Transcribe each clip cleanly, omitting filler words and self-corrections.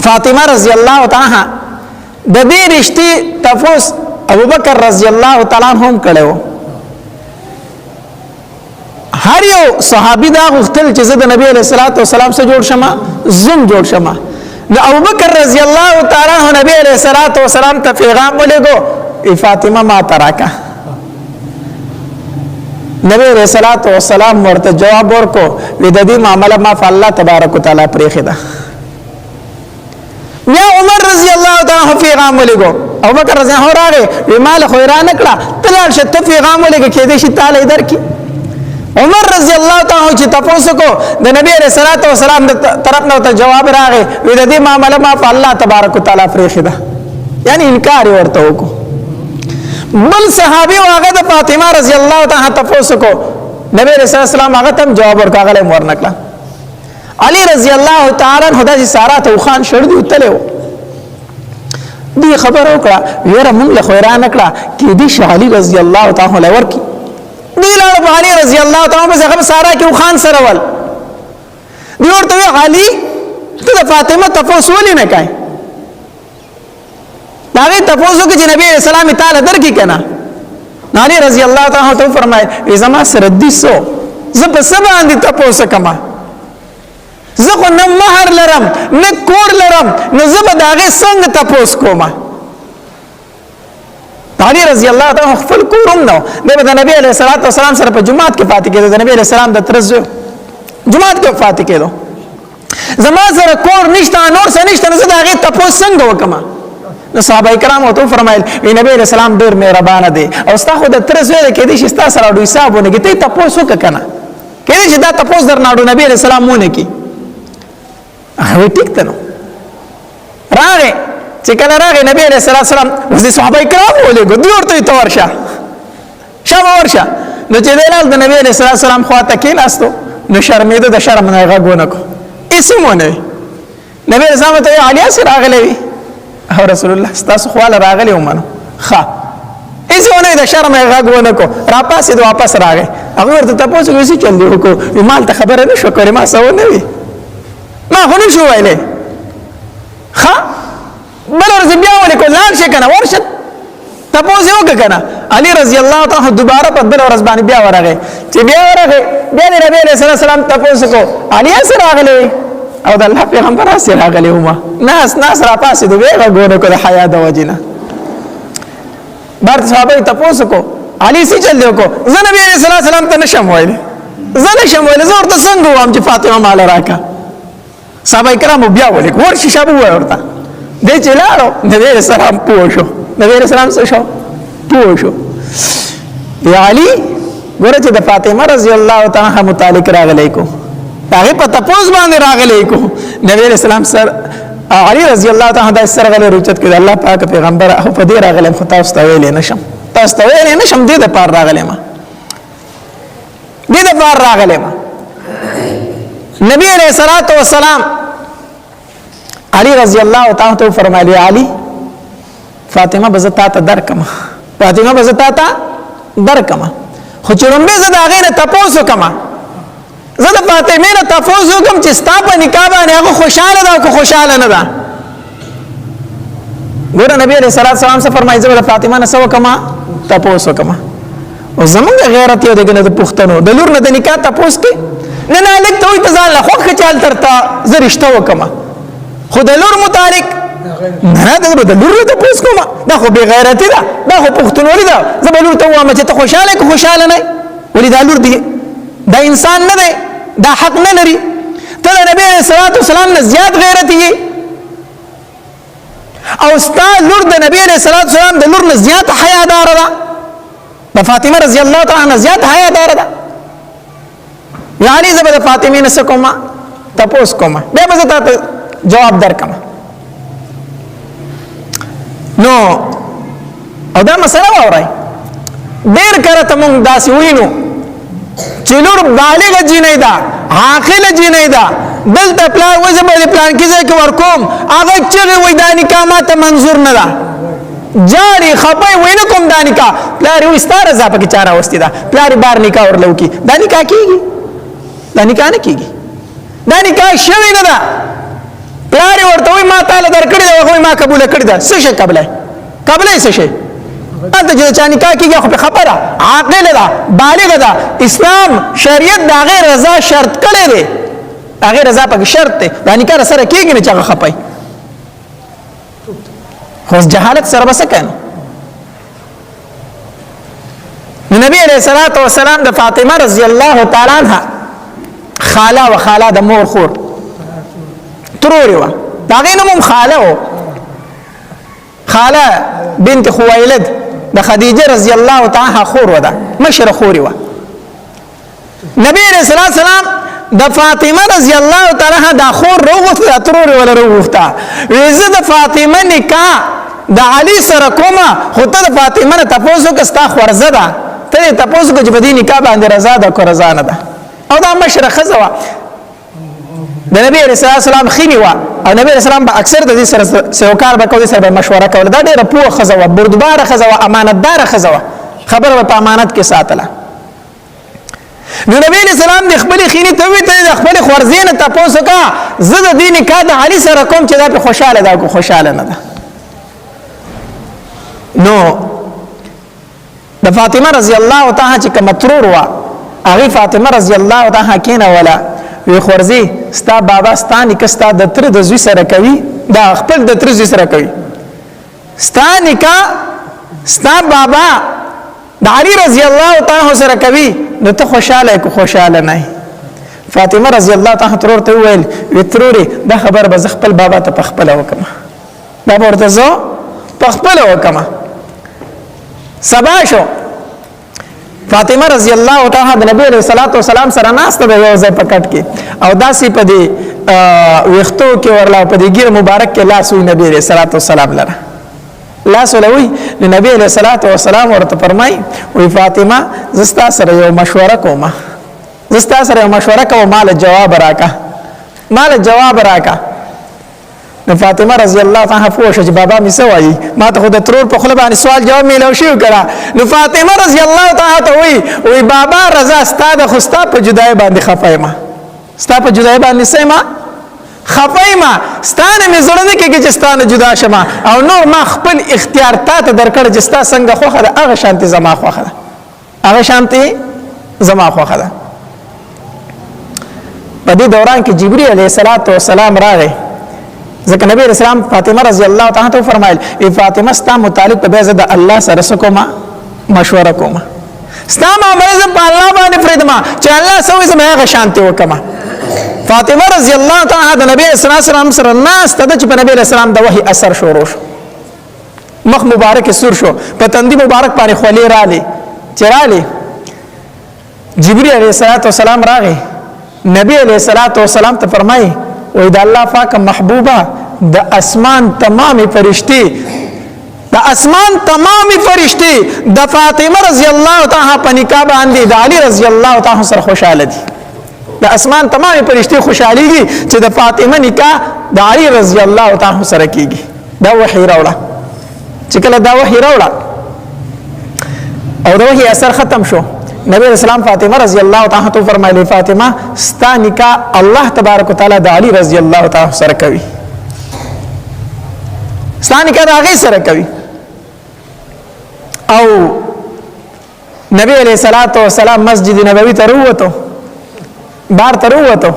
فاطمه رضی الله تعالی د دې رشتې تفوس ابوبکر رضی الله تعالی هم کړو. هر یو صحابي دا غوښتل چې زه د نبی علیہ الصلوۃ والسلام سره جوړ شم، زم جوړ شم. نو ابوبکر رضی الله تعالی نبی علیہ الصلوۃ والسلام ته پیغام ولېګو فاطمه ما تراکا. نبی علیہ الصلوۃ والسلام ورته جواب ورکو د دې معاملې ما الله تبارک وتعالى پرېخه ده. یا عمر رضی الله تعالی پیغام ولېګو ابوبکر رضی الله راغی مال خو را نکړه تلل شته پیغام ولېګو کې دې شي تعالی درکې. عمر رضی الله تعالی چې تاسو کو د نبی علیہ الصلوۃ والسلام د طرف نه جواب راغی د دې معاملې ما الله تبارک وتعالى پرېخه ده، یعنی انکار ورته وکړو. بل صحابي واغه د فاطمه رضی الله تعالی تاسو کو نبی رسول الله سلام هغه تم جواب ورکاغله مور نکړه. علي رضی الله تعالی عنہ د سارا ته خان شړ دی وتلو دی خبر وکړه ویره مونږ له خیران نکړه کې دی علي رضی الله تعالی ورکی دی له علي رضی الله تعالی عنہ سارا کې خان سره ول دی ورته علي ته فاطمه تاسو ولې نه کای داغه تاسو کې چې نبی رسول الله تعالی درکې کنا. علي رضی الله تعالی عنہ فرمایي زما سره دي سو زه په سبا باندې تاسو کما زه خو نه مہر لرم نه کور لرم نه زه به داغه څنګه تاسو کوم. علي رضی الله تعالی خپل کورم نو د نبی علیہ الصلوۃ والسلام سره په جمعات کې پاتې کېدو. د نبی علیہ السلام د ترز جمعات کې پاتې کېدو. زما سره کور نشته نور څه نشته زه داغه تاسو څنګه وکم. نو صحابه کرام او تو فرمایل نبی علیہ السلام ډیر مهربان دی او ستا خو د ترز ویل کې دي چې ستا سره ډوي حسابونه کې ته تاسو وکنه کې چې دا تاسو درناړو نبی علیہ السلام مونږ کې هغه ټیک ته نو راغی چې کله راغی نبی علیہ السلام وزي صحابه کرام ولېګو دی ورته ته ورشه شابه ورشه. نو چې دلال د نبی علیہ السلام خواته کې ناستو نو شرمېده د شرم نه غوونه کو اسمونه نبی علیہ السلام ته علي سره راغلی او رسول الله تاسو خواله راغلی ومنو ښه اسونه د شرم غوونه کو را پاسې د واپس راغی هغه ورته تاسو وسی چل دی کو مال ته خبره نشو کړې ما سو نه وی ما خو نشو ویلې ښه بل ورځ بیا ولې کو لاړ شي کنه ورشه تاسو یو کنه. علي رضی الله تعالی دوباره په بل ورځ باندې بیا ورغی چې بیا ورغی بیا د نبی علیہ السلام تاسو کو علي سره راغلی او د الله پیغمبر سره راغلی ومه ناس را پاسې دوی غوونه کو د حیا د وجنه. بار صحابه تاسو کو علي سي چل دیو کو زه نبی علیہ السلام ته نشم ویلې زه ورته څنګه وام چې فاطمه مال راکا. صحابه کرام بیا ولې ورشي شابه ورته دې چې لاړو نبی علیہ السلام پوښو نبی علیہ السلام څه شو پوښو یا علي ګوره چې د فاطمه رضی الله تعالی متعلق راغلی کو هغه په تاسو باندې راغلی کو نبی علیہ السلام سر علي رضی الله تعالی د سر غل رچت کړه الله پاک پیغمبر او په دې راغلی خو تاسو ته ویلې نشم دې د پار راغلی ما نبی علیہ الصلوۃ والسلام علي رضی الله تعالی ته فرمایلی علي فاطمه بزتا ته درکما خو چرمبه زه دا غینه تاسو کما زه د فاطمه نه تاسو کوم چې ستا په نکاح باندې هغه خوشاله ده او خوشاله نه ده. ګوره نبی علیہ الصلوۃ والسلام سے فرمایي زه د فاطمه نه سو کما تاسو کما او زمونږ غیرت یو دغه د پښتنو د لور نه د نکاح تاسو کې نه لګ ته وي ته ځان له خو خچال ترتا زه رښتیا وکما خو د لور متعلق نه د لور ته پوس کوم دا خو بے غیرتی ده دا خو پښتونولي ده زه به لور ته وایم چې ته خوشاله نه ولې دا لور دی دا انسان نه دی دا حق نه لري ته د نبی صلی الله علیه وسلم نه زیات غیرتی یې او ستا لور د نبی صلی الله علیه وسلم د لور نه زیات حیادار ده د فاطمه رضی الله تعالی عنها زیات حیادار ده. یعنی زه به فاطمه نه سکوما تاسو کوم بیا به ته جواب درکم. نو او دا مسله واورای ډیر کړه ته مونږ داسې وینو چې لور بالغ جنې ده عاقل جنې ده دلته پلان وځي به پلان کې ځکه ورکوم هغه چې وې د نکاح ماته منظور نه ده جاری خپای وینه کوم د نکاح پلار یو ستاره ځپه کې چاره واستي ده پلار بار نکاح ورلو کی د نکاح کیږي د نکاح نه کیږي د نکاح شوی نه ده پلار ورته وې ما تعالی درکړي دا هغه ما قبول کړی دا څه شي قبله څه شي انت چې چا نکاح کیږي خو په خبره عاقل ده بالغ ده اسلام شریعت دا غیر رضا شرط کړی دی هغه رضا پکې شرط دی دا نکاح سره کیږي نه چې هغه خپای خو جهالت سره بس کنه نبی علیہ الصلوۃ والسلام د فاطمه رضی الله تعالی عنها خاله و خاله د مور خور تروري و دا غینم خاله و خاله بنت خویلد د خدیجه رضی الله تعالی عنها خور و ده مشر خوري و نبی علیہ الصلوۃ والسلام د فاطمه رضی الله تعالی عنها د خور روغه تروري ولا روغه ویزه د فاطمه نکاح د علی سره کومه خو ته د فاطمه نه تاسو کستا خورزه ده ته تاسو کو چې بدی نکاح باندې رضا ده کو رضا نه ده او دا مشر خزوا د نبی رسول الله سلام خینی وا او نبی رسول الله با اکثر د دې سره سوکار به کوي سره مشوره کوي دا ډیره پوه خزوا بردبار خزوا امانتدار خزوا خبره په امانت کې ساتله نو نبی رسول الله د خپل خینی ته وی ته خپل خورزین ته تاسو کا زه د دین کا د علی سره کوم چې دا په خوشاله ده کو خوشاله نه ده نو د فاطمه رضی الله تعالی چې کوم ترور وا هغه فاطمه رضی الله تعالی کینه ولا وی خورزی ستا بابا ستا نکاح ستا د تر د زوی سره کوي دا خپل د تر زوی سره کوي ستا نکاح ستا بابا د علی رضی الله تعالی سره کوي نو ته خوشاله کو خوشاله نه فاطمه رضی الله تعالی ترور ته ویل وی تروري دا خبر به خپل بابا ته خپل وکم دا ورته زو خپل وکم سبا شو فاطمه رضی الله تعالی د نبی علیہ الصلوۃ والسلام سره ناسته د یو ځای پکټ کې او داسې په دې وختو کې ورلا په دې ګیر مبارک کې لاس وی نبی علیہ الصلوۃ والسلام لره لاس ولوي نبی علیہ الصلوۃ والسلام ورته فرمای وی فاطمه زستا سره یو مشوره کوم مال جواب راکا نو فاطمه رضی الله تعالی فوش چې بابا می سوای ما ته خود ترور په خپل باندې سوال جواب میلو شو کړه نو فاطمه رضی الله تعالی ته وی بابا رضا ستاده خستا په جدای باندې خفایما ستا په جدای باندې سیما خفایما ستانه می زړه نه کېږي چې ستانه جدا شمه او نور ما خپل اختیار ته درکړ چې ستا څنګه خوخه ده هغه شانتي زما خوخه ده هغه شانتي زما خوخه ده په دې دوران کې جبرئیل علیه السلام راغی ځکه نبی رسول الله فاطمه رضی الله تعالی عنها فرمایل ای فاطمه ستا متعلق په بیزه د الله سره سکوما مشوره کوما ستا معاملې په الله باندې فریدما چې الله سوي زما هغه شانتي وکما فاطمه رضی الله تعالی عنها د نبی صلی الله علیه وسلم سره ناس ته چې په نبی رسول الله د وحی اثر شروع شو مخ مبارک سور شو په تندی مبارک باندې خولي رالی چرالی جبرئیل علیه السلام راغی نبی علیه السلام ته فرمایي وې د الله پاک محبوبه د اسمان تمامي فرشتي د فاطمه رضی الله تعالی په نکاح باندې د علی رضی الله تعالی سره خوشاله دي د اسمان تمامي فرشتي خوشاليږي چې د فاطمه نکاح د علی رضی الله تعالی سره کیږي دا وحی راوړه چې کله دا وحی راوړه او دا وحی اثر ختم شو نبی اسلام فاطمه رضی الله تعالی عنها فرمایلی فاطمه ستا نکاح الله تبارک وتعالى د علی رضی الله تعالی سره کوي ستا نکاح هغه سره کوي او نبی علیہ الصلوۃ والسلام مسجد نبوی ته وروته بار ته وروته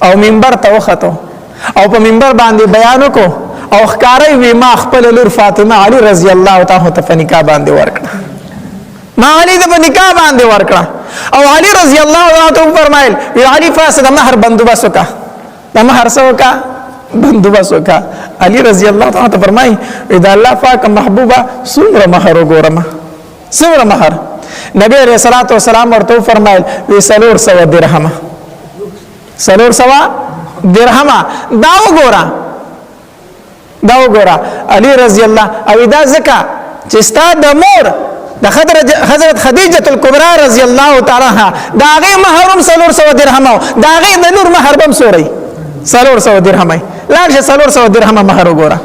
او منبر ته وخته او په منبر باندې بیان وکړو او ښکارای وی ما خپل لور فاطمه علی رضی الله تعالی ته نکاح باندې ورکړه ما علی د نکاح باندې ورکړه او علی رضی الله عنه فرمایل وی علی فاسد مہر بندوبست وکا د مہر سوکا بندوبست وکا علی رضی الله عنه فرمای اذا الله پاک محبوبه سمره مہر وګورم سمره مہر نبی علیہ الصلوۃ والسلام ورته فرمایل وی 300 درهم دا وګورا علی رضی الله او دا زکا چې ستا د مور د حضرت خدیجه الکبرى رضی الله تعالی عنها دا غي مہرم 300 درهم دا غي د نور مہر بم سوري 300 درهم لاشه 300 درهم مہر وګورا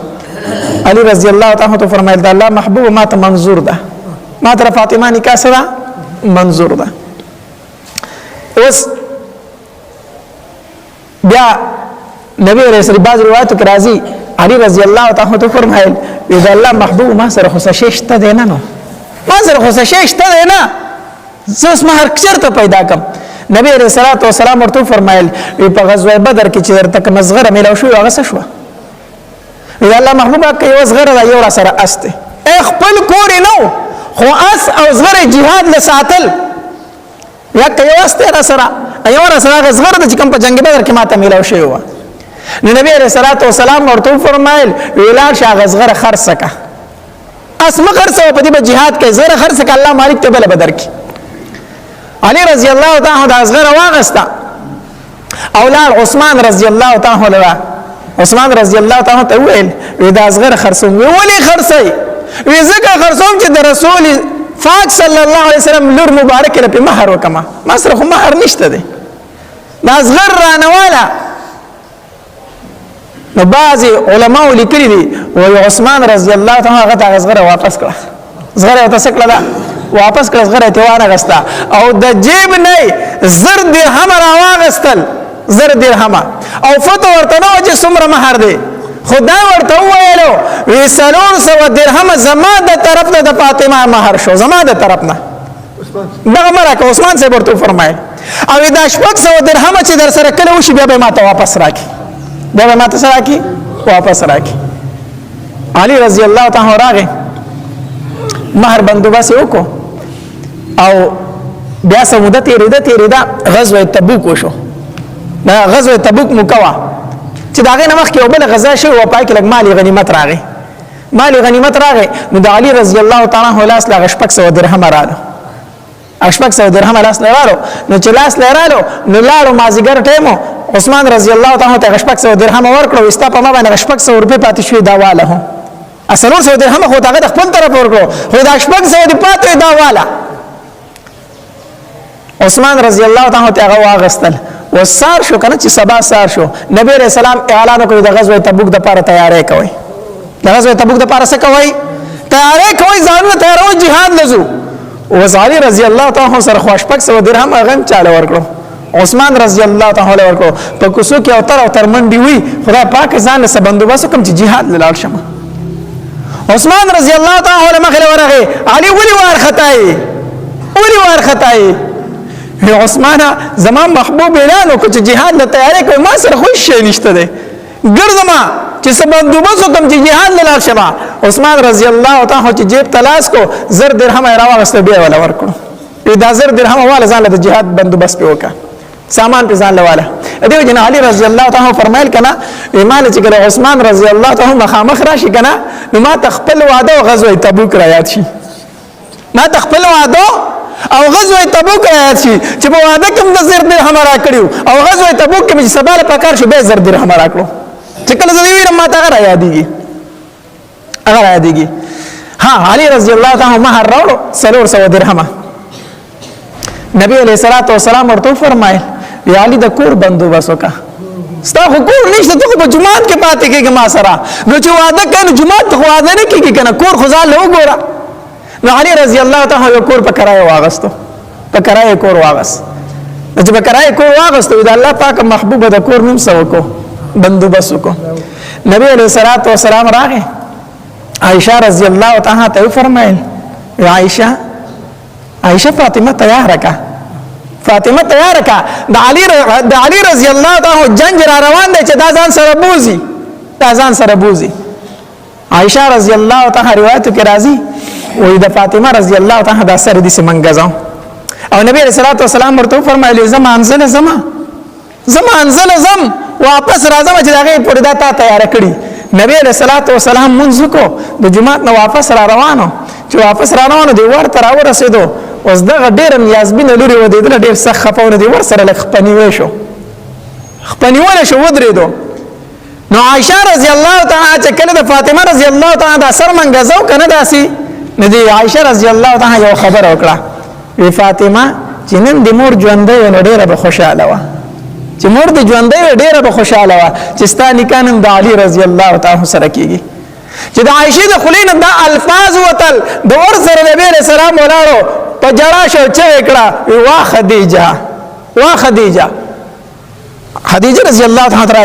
علی رضی الله تعالی عنہ فرمایل دا الله محبوب ما ته منظور ده ما ته فاطمه نکاح سره منظور ده اوس بیا نبی علیہ السلام بعض روایتو کې راځي علی رضی الله تعالی عنہ فرمایل اذا الله محبوب ما سره خصشه شته دی نه نو ما سره خصشه شته دی نه زس ما هر چرته پیدا کم نبی علیہ الصلوۃ والسلام ورته فرمایل په غزوه بدر کې چې درته مزغره ملو شو هغه څه شو اذا الله محبوب کې یو زغره یو را سره استه خپل کور نو خو اس او زغره jihad لساتل یا یو استه را سره ایو را سره زغره چې کوم په جنگ بدر کې ماته ملو شو نو نبی علیہ الصلوۃ والسلام ورته فرمایل ویلار شاه غزغره خرڅکا اسمه خرڅه په دې jihad کې زغره خرڅکا الله مالک ته بل بدر کې علی رضی الله تعالی عنہ ازغره واغستا اولاد عثمان رضی الله تعالی عنہ عثمان رضی الله تعالی ته ویل دا ازغره خرڅوم ولی خرڅي وی زکه خرڅوم چې د رسول پاک صلی الله علیه وسلم لور مبارک له مہر وکما ما سره خو مہر نشته دی دا ازغر رانواله نو بعض علماء لیکلي دي و عثمان رضی الله تعالی عنہ هغه ازغره واپس کړه ازغره ته سکړه واپس کړه غره تیوانه غستا او د جیب نه زر درهم راواغستل زر درهم او فتو ورته نو چې څومره مہر دی خدای ورته ویلو وی سلور سو درهم زما د طرف نه د فاطمه مہر شو زما د طرف نه دغه مرکه عثمان صاحب ورته فرمایل او دا شپږ سو درهم چې در سره کله وشي بیا به ماته واپس راکې بیا به ماته سره راکې واپس راکې علی رضی الله تعالی راغی مہر بندوبست وکړو او بیا سموده تیریده غزوه تبوک وشو دا غزوه تبوک مکوا چې دا غي نمخ کې او بل غزا شو او پای کې لګ مالی غنیمت راغی نو د علی رضی الله تعالی عنہ لاس لا شپږ سو درهم رالو شپږ سو درهم لاس لرالو نو چې لاس لرالو نو لاړو مازیګر ټیمو عثمان رضی الله تعالی عنہ شپږ سو درهم ورکړو استا په ما باندې شپږ سو روپے پاتې شوې دا واله اصلور سو درهم خو دا خپل طرف ورکړو خو دا شپږ سو دی پاتې دا واله عثمان رضی الله تعالی عنہ هغه واغستل وسار شو کنه چې سبا سار شو نبی رسول الله اعلان وکړ د غزوه تبوک د لپاره تیاری کوي د غزوه تبوک د لپاره څه کوي تیاری کوي ځانونه تیارو jihad لزو وزعلی رضی الله تعالی عنہ سره خوشپک سو درهم هغه چاله ورکړو عثمان رضی الله تعالی ورکړو په کوسو کې او تر منډي وي خدای پاک ځان له بندوبست کوم چې jihad لاله شمه عثمان رضی الله تعالی مخله ورغه علی ولی ور خطای عثمان زمان محبوب اعلان وکړ چې jihad له تیاری کوي ما سره خوش شي نشته دی ګرځما چې سبندوبست کوم چې jihad لاله شمه عثمان رضی الله تعالی چې جیب تلاش کو زر درهم راوغسته بیا ولا ورکړو دا زر درهم والا ځان له jihad بندوبست په وکړه سامان په ځان لواله دیو جن علی رضی الله تعالی فرمایل کنا ایمان چې ګره عثمان رضی الله تعالی مخامخ راشي کنا نو ما تخپل وعده او غزوه تبوک را یاد شي ما تخپل وعده او غزوه تبوک را یاد شي چې په وعده کوم د زر درهم را کړیو او غزوه تبوک کې چې سباله پکار شو به زر درهم را کړو چې کله زوی ویرم ما ته را یادېږي هغه را یادېږي ها علی رضی الله تعالی مہر راوړو سلور سو درهم نبی علیہ الصلوۃ والسلام ورته فرمایل یا علی د کور بندوبست وکا ستا خو کور نشته ته په جماعت کې پاتې کېږي ما سره نو چې وعده کړي جماعت ته وعده نه کېږي کنه کور خو ځان له وګوره نو علی رضی الله تعالی کور په کرای واغستو په کرای کور واغست چې په کرای کور واغستو د الله پاک محبوب د کور نوم سو کو بندوبست وکړو نبی علیہ الصلوۃ والسلام راغی عائشہ رضی الله تعالی ته فرمایل یا عائشہ فاطمه تیار کا فاطمه تیار کا د علی رضی الله تعالی جنگ را روان دی چې دا ځان سره بوزي عائشہ رضی الله تعالی روایت کې راځي وې د فاطمه رضی الله تعالی د سره دي سمنګزاو او نبی رسول الله والسلام ورته فرمایلی زم واپس راځم چې دغه پرې دا تا تیار کړی نبی رسول الله والسلام منځ کو د جمعه نو واپس را روانو چې واپس را روانو دی ورته را ورسېدو اوس دغه ډېر نیازبین لوري و دی ډېر سخت خپونه دی ور سره لک خپنیوي شو ودرېدو نو عائشہ رضی الله تعالی چې کله د فاطمه رضی الله تعالی د سر منګزاو کنه داسي ندی عائشہ رضی الله تعالی یو خبر وکړه وی فاطمه چې نن د مور ژوندې نو ډېره به خوشاله و چې مور د ژوندې ډېره به خوشاله و چې ستا نکانم د علی رضی الله تعالی سره کیږي چې د عائشہ د خلین د الفاظ وتل د ور سره نبی رسول الله ولاړو په جړا شو چې کړه وا خدیجه خدیجه رضی الله تعالی عنها